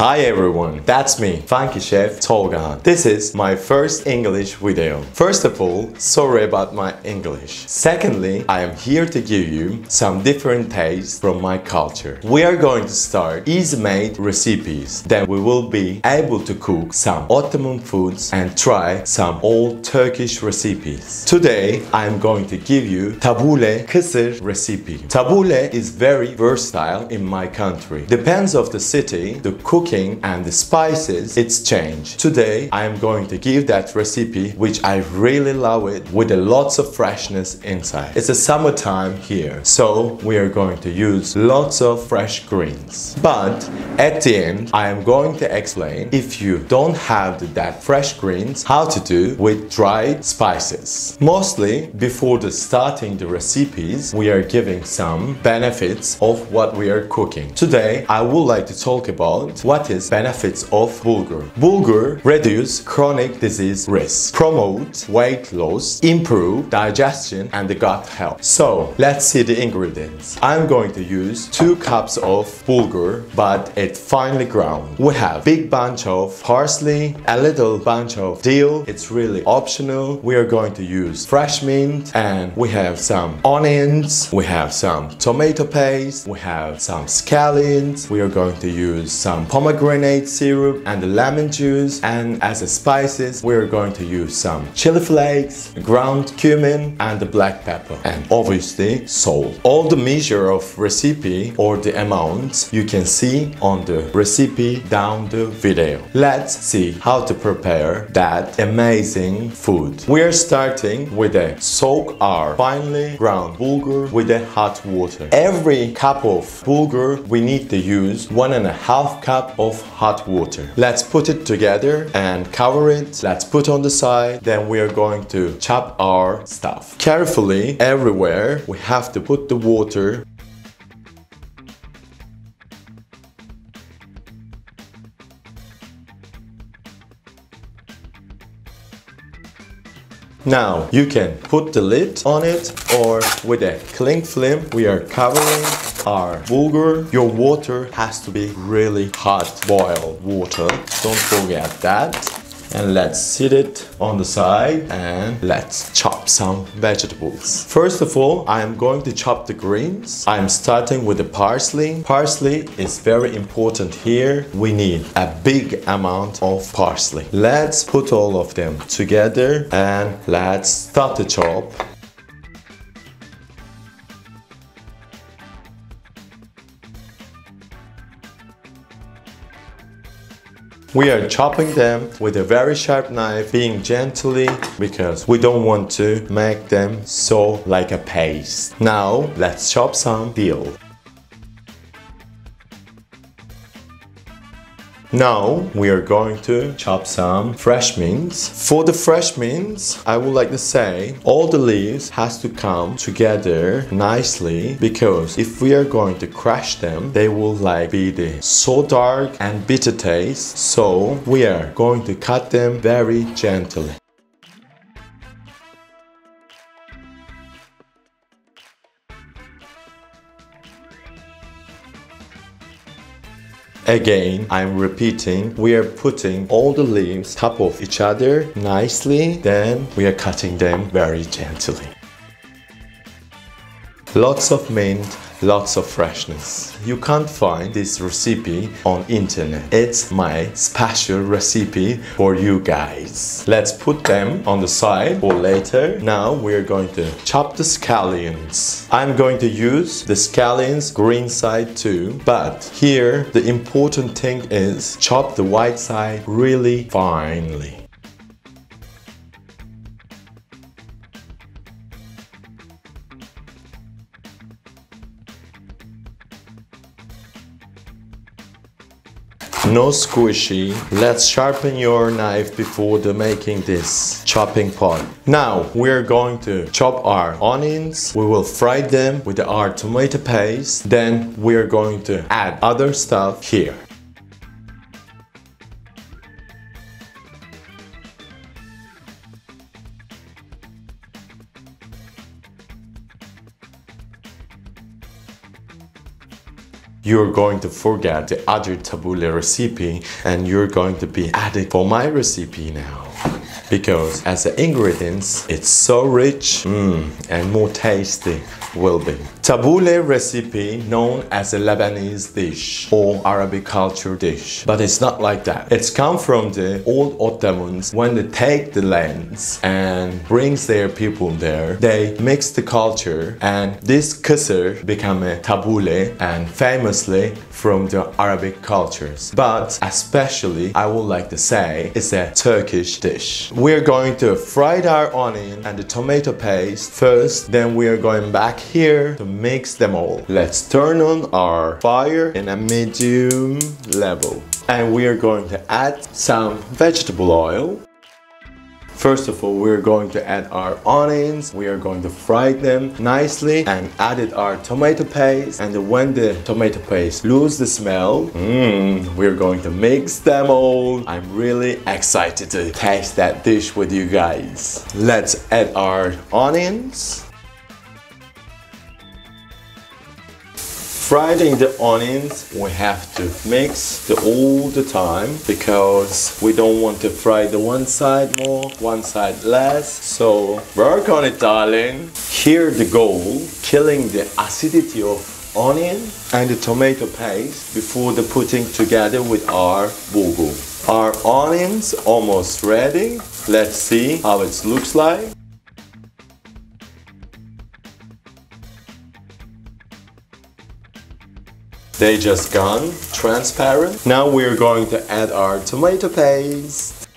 Hi everyone, that's me, Funky Chef Tolga. This is my first English video. First of all, sorry about my English. Secondly, I am here to give you some different tastes from my culture. We are going to start easy-made recipes. Then we will be able to cook some Ottoman foods and try some old Turkish recipes. Today, I am going to give you Tabbouleh Kısır recipe. Tabbouleh is very versatile in my country. Depends of the city, the cooking and the spices, it's changed. Today, I am going to give that recipe which I really love it with a lots of freshness inside. It's a summertime here, so we are going to use lots of fresh greens. But at the end, I am going to explain if you don't have that fresh greens, how to do with dried spices. Mostly, before starting the recipes, we are giving some benefits of what we are cooking. Today, I would like to talk about what is benefits of bulgur. Bulgur reduce chronic disease risk, promote weight loss, improve digestion and the gut health. So let's see the ingredients. I'm going to use 2 cups of bulgur, but it's finely ground. We have big bunch of parsley, a little bunch of dill. It's really optional. We are going to use fresh mint, and we have some onions, we have some tomato paste, we have some scallions. We are going to use some pomegranate syrup and the lemon juice, and as a spices we are going to use some chili flakes, ground cumin and the black pepper, and obviously salt. All the measure of recipe or the amounts you can see on the recipe down the video. Let's see how to prepare that amazing food. We are starting with a soak our finely ground bulgur with a hot water. Every cup of bulgur we need to use 1.5 cup of hot water. Let's put it together and cover it. Let's put on the side. Then we are going to chop our stuff. Carefully, everywhere we have to put the water. Now you can put the lid on it, or with a cling film we are covering our bulgur. Your water has to be really hot boiled water. Don't forget that. And let's sit it on the side and let's chop some vegetables. First of all, I am going to chop the greens. I am starting with the parsley. Parsley is very important here. We need a big amount of parsley. Let's put all of them together and let's start to chop. We are chopping them with a very sharp knife, being gently, because we don't want to make them so like a paste. Now let's chop some dill. Now we are going to chop some fresh mints. For the fresh mints, I would like to say all the leaves has to come together nicely, because if we are going to crush them, they will be so dark and bitter taste. So we are going to cut them very gently. Again, I'm repeating, we are putting all the leaves top of each other nicely, then we are cutting them very gently. Lots of mint, lots of freshness. You can't find this recipe on internet. It's my special recipe for you guys. Let's put them on the side for later. Now we're going to chop the scallions. I'm going to use the scallions green side too, but here the important thing is chop the white side really finely. No squishy. Let's sharpen your knife before making this chopping part. Now we're going to chop our onions. We will fry them with our tomato paste. Then we're going to add other stuff here. you're going to forget the other tabbouleh recipe and you're going to be added for my recipe now. Because as the ingredients, it's so rich and more tasty will be. Tabbouleh recipe known as a Lebanese dish or Arabic culture dish. But it's not like that. It's come from the old Ottomans. When they take the lands and brings their people there, they mix the culture and this Kısır become a tabbouleh and famously from the Arabic cultures. But especially, I would like to say, it's a Turkish dish. We're going to fry our onion and the tomato paste first, then we are going back here to mix them all. Let's turn on our fire in a medium level. And we are going to add some vegetable oil. First of all, we're going to add our onions. We are going to fry them nicely and added our tomato paste. And when the tomato paste lose the smell, we're going to mix them all. I'm really excited to taste that dish with you guys. Let's add our onions. Frying the onions, we have to mix all the time because we don't want to fry the one side more, one side less. So work on it, darling. Here the goal, killing the acidity of onion and the tomato paste before the putting together with our bulgur. Our onions almost ready. Let's see how it looks like. They just gone transparent. Now we're going to add our tomato paste.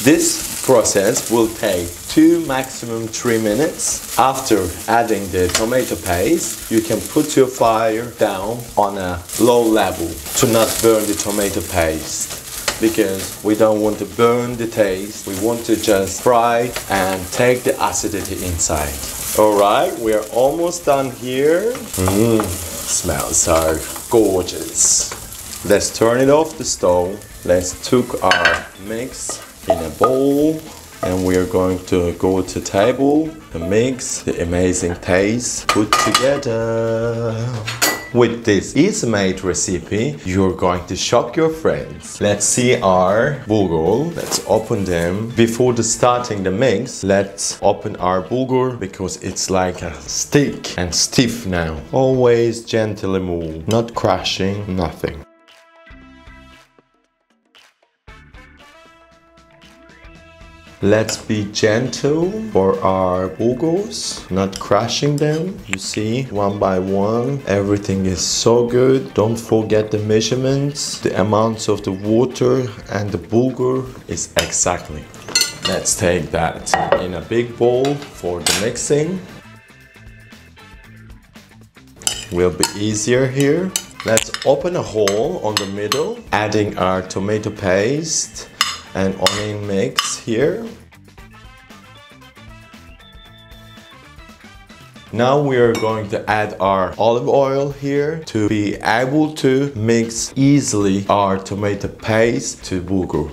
This process will take 2 maximum 3 minutes. After adding the tomato paste, you can put your fire down on a low level to not burn the tomato paste, because we don't want to burn the taste. We want to just fry and take the acidity inside. Alright, we are almost done here. Smells so gorgeous. Let's turn it off the stove. Let's took our mix in a bowl and we are going to go to table to mix the amazing taste put together. With this easy-made recipe, you're going to shock your friends. Let's see our bulgur. Let's open them. Before starting the mix, let's open our bulgur because it's like a stick and stiff now. Always gently move, not crushing, nothing. Let's be gentle for our bulgurs, not crushing them. You see, one by one, everything is so good. Don't forget the measurements, the amounts of the water and the bulgur is exactly. Let's take that in a big bowl for the mixing. Will be easier here. Let's open a hole on the middle, adding our tomato paste and onion mix here. Now we are going to add our olive oil here to be able to mix easily our tomato paste to bulgur.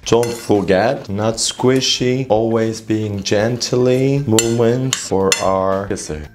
Don't forget, not squishy, always being gently movements for our kısır.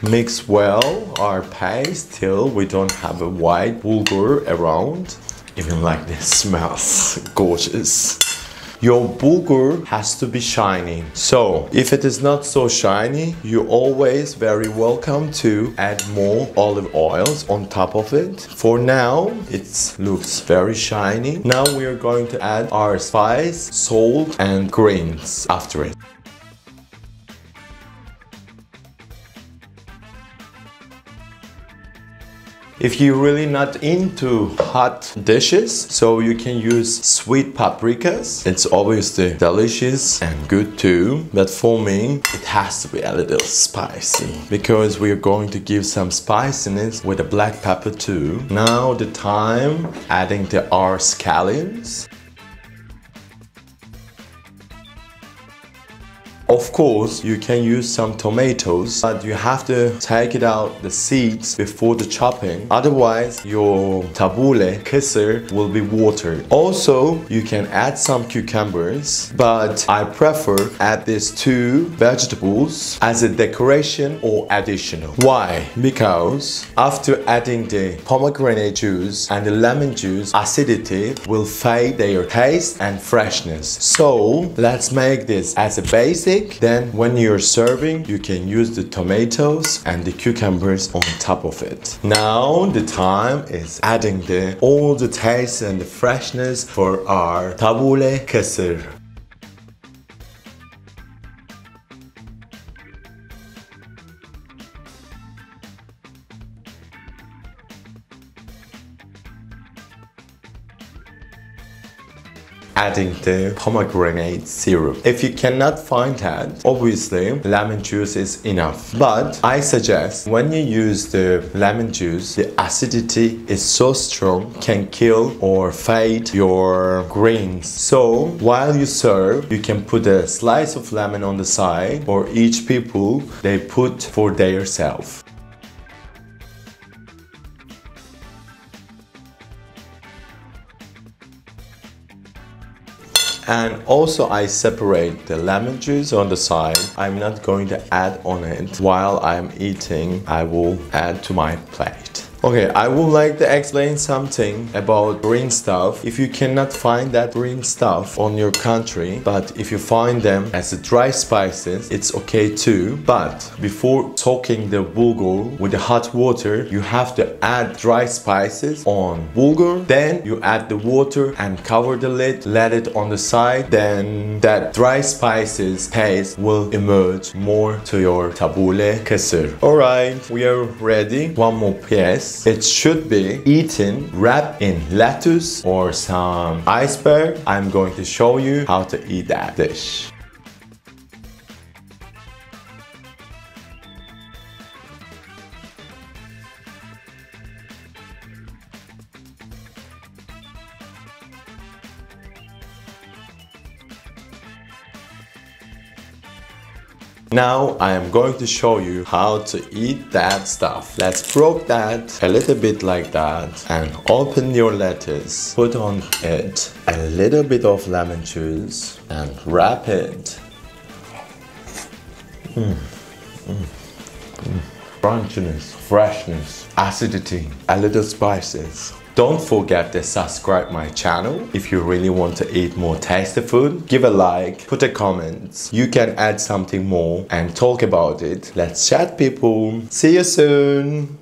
Mix well our paste till we don't have a white bulgur around. Even like this smells gorgeous. Your bulgur has to be shiny. So if it is not so shiny, you're always very welcome to add more olive oils on top of it. For now, it looks very shiny. Now we are going to add our spice, salt and grains after it. If you're really not into hot dishes, so you can use sweet paprikas. It's obviously delicious and good too, but for me, it has to be a little spicy because we're going to give some spiciness with the black pepper too. Now the time adding our scallions. Of course, you can use some tomatoes, but you have to take it out the seeds before the chopping. Otherwise, your tabbouleh, kısır, will be watered. Also, you can add some cucumbers, but I prefer add these two vegetables as a decoration or additional. Why? Because after adding the pomegranate juice and the lemon juice, acidity will fade their taste and freshness. So, let's make this as a basic. Then when you're serving, you can use the tomatoes and the cucumbers on top of it. Now the time is adding all the taste and the freshness for our tabbouleh kısır. Adding the pomegranate syrup. If you cannot find that, obviously lemon juice is enough. But I suggest when you use the lemon juice, the acidity is so strong, can kill or fade your greens. So while you serve, you can put a slice of lemon on the side, or each people they put for their self. And also I separate the lemon juice on the side. I'm not going to add on it while I'm eating. I will add to my plate. Okay, I would like to explain something about green stuff. If you cannot find that green stuff on your country, but if you find them as dry spices, it's okay too. But before soaking the bulgur with the hot water, you have to add dry spices on bulgur. Then you add the water and cover the lid, let it on the side. Then that dry spices taste will emerge more to your tabbouleh kısır. Alright, we are ready. One more piece. It should be eaten wrapped in lettuce or some iceberg. I'm going to show you how to eat that dish. Now I am going to show you how to eat that stuff. Let's broke that a little bit like that and open your lettuce. Put on it a little bit of lemon juice and wrap it. Crunchiness, freshness, acidity, a little spices. Don't forget to subscribe my channel if you really want to eat more tasty food. Give a like, put a comment. You can add something more and talk about it. Let's chat, people. See you soon.